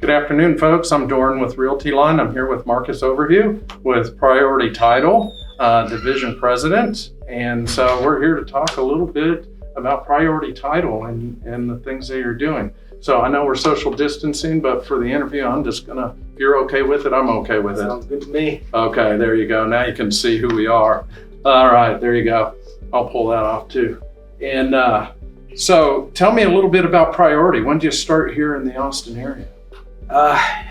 Good afternoon, folks. I'm Doran with Realty Line. I'm here with Markus Overhue with Priority Title, Division President. And so we're here to talk a little bit about Priority Title and the things that you're doing. So I know we're social distancing, but for the interview, I'm just gonna, if you're okay with it, I'm okay with it. Sounds good to me. Okay, there you go. Now you can see who we are. All right, there you go. I'll pull that off too. And so tell me a little bit about Priority. When did you start here in the Austin area?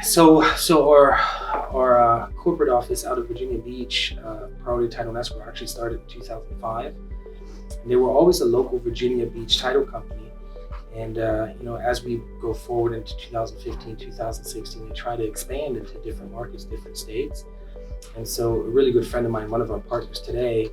So our corporate office out of Virginia Beach, Priority Title and Escrow, actually started in 2005. And they were always a local Virginia Beach title company. And as we go forward into 2015, 2016, we try to expand into different markets, different states. And so a really good friend of mine, one of our partners today,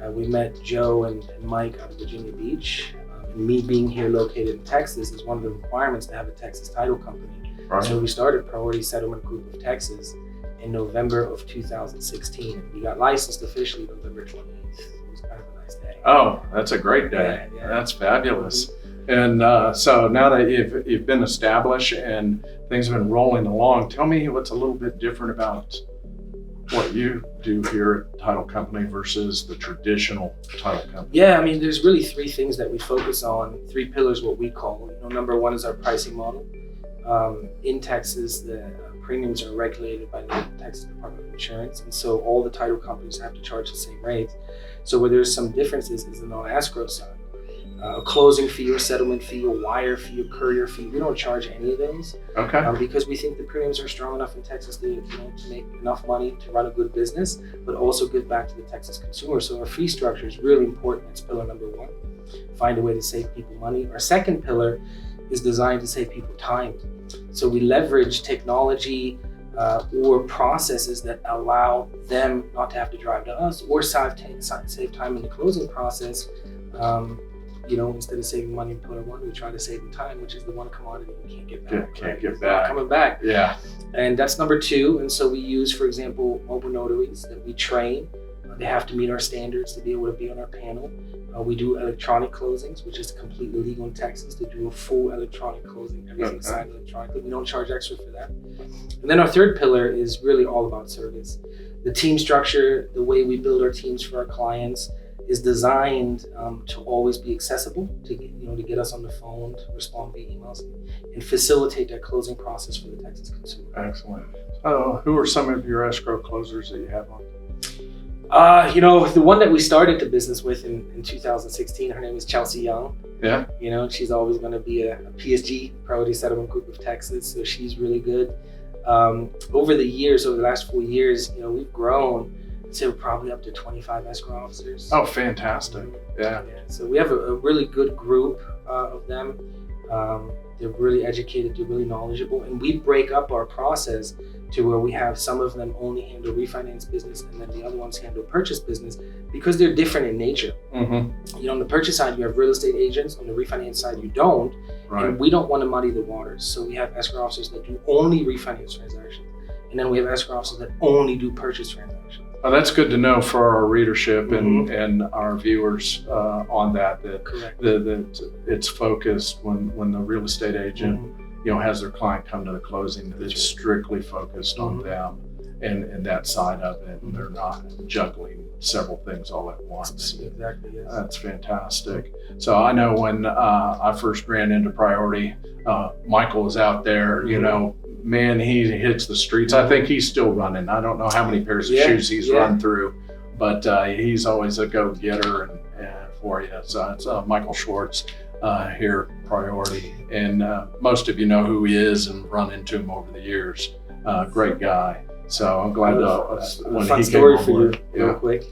we met Joe and Mike out of Virginia Beach. And me being here located in Texas is one of the requirements to have a Texas title company. Right. So we started Priority Settlement Group of Texas in November of 2016. We got licensed officially November 28th. It was kind of a nice day. Oh, that's a great day. Yeah. That's fabulous. And so now that you've been established and things have been rolling along, tell me what's a little bit different about what you do here at Title Company versus the traditional title company. Yeah, I mean, there's really three things that we focus on, three pillars, what we call. Number one is our pricing model. In Texas, the premiums are regulated by the Texas Department of Insurance, and so all the title companies have to charge the same rates. So where there's some differences is in the escrow side. A closing fee or settlement fee, a wire fee, a courier fee. We don't charge any of those. Okay. Because we think the premiums are strong enough in Texas to make enough money to run a good business, but also give back to the Texas consumer. So our fee structure is really important. That's pillar number one. Find a way to save people money. Our second pillar is designed to save people time. So we leverage technology or processes that allow them not to have to drive to us or save time in the closing process. Instead of saving money in pillar one, we try to save them time, which is the one commodity we can't get back. Can't get back. Coming back. Yeah. And that's number two. And so we use, for example, mobile notaries that we train. They have to meet our standards to be able to be on our panel. We do electronic closings, which is completely legal in Texas to do a full electronic closing, everything signed electronically. We don't charge extra for that. And then our third pillar is really all about service. The team structure, the way we build our teams for our clients, is designed to always be accessible, to get us on the phone, to respond via emails, and facilitate that closing process for the Texas consumer. Excellent. Who are some of your escrow closers that you have on? The one that we started the business with in 2016, her name is Chelsea Young. Yeah. She's always going to be a PSG, Priority Settlement Group of Texas, so she's really good. Over the last 4 years, we've grown to probably up to 25 escrow officers. Oh, fantastic. Yeah. So we have a really good group of them. They're really educated, they're really knowledgeable, and we break up our process to where we have some of them only handle refinance business and then the other ones handle purchase business because they're different in nature. Mm-hmm. On the purchase side, you have real estate agents. On the refinance side, you don't. Right. And we don't want to muddy the waters. So we have escrow officers that do only refinance transactions. And then we have escrow officers that only do purchase transactions. Oh, that's good to know for our readership and our viewers on that it's focused when the real estate agent has their client come to the closing, that it's strictly focused on them and that side of it, and they're not juggling several things all at once. Exactly, yes. That's fantastic. So I know when I first ran into Priority, Michael was out there, man, he hits the streets. I think he's still running. I don't know how many pairs of shoes he's run through, but he's always a go-getter and for you. So it's Michael Schwartz here at Priority. And most of you know who he is and run into him over the years. Great guy. So I'm glad when fun he story came for aboard. you, real quick.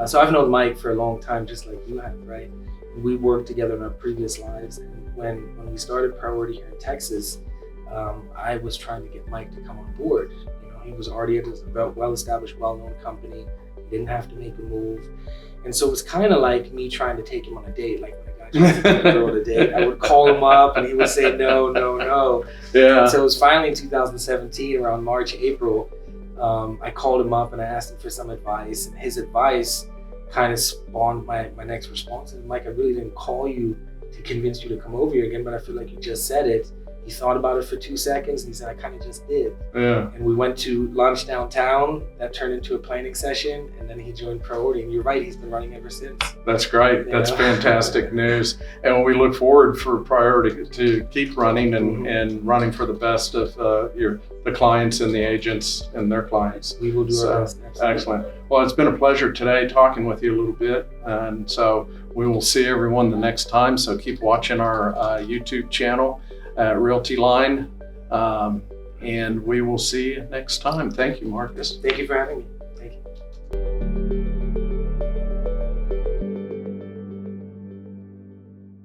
So I've known Mike for a long time, just like you have, right? We worked together in our previous lives. And when we started Priority here in Texas, I was trying to get Mike to come on board. He was already at a well-established, well-known company. He didn't have to make a move. And so it was kind of like me trying to take him on a date. Like when a guy tries to take a girl on a date, I would call him up and he would say, no. Yeah. And so it was finally in 2017, around March, April, I called him up and I asked him for some advice. And his advice kind of spawned my next response. And Mike, I really didn't call you to convince you to come over here again, but I feel like you just said it. He thought about it for 2 seconds and he said, I kind of just did. Yeah. And we went to lunch downtown. That turned into a planning session, and then he joined Priority. And you're right, he's been running ever since. That's great. That's fantastic news. And we look forward for Priority to keep running and running for the best of the clients and the agents and their clients. We will do our best. Excellent. Well, it's been a pleasure today talking with you a little bit. And so we will see everyone the next time. So keep watching our YouTube channel at Realty Line. And we will see you next time. Thank you, Markus. Thank you for having me.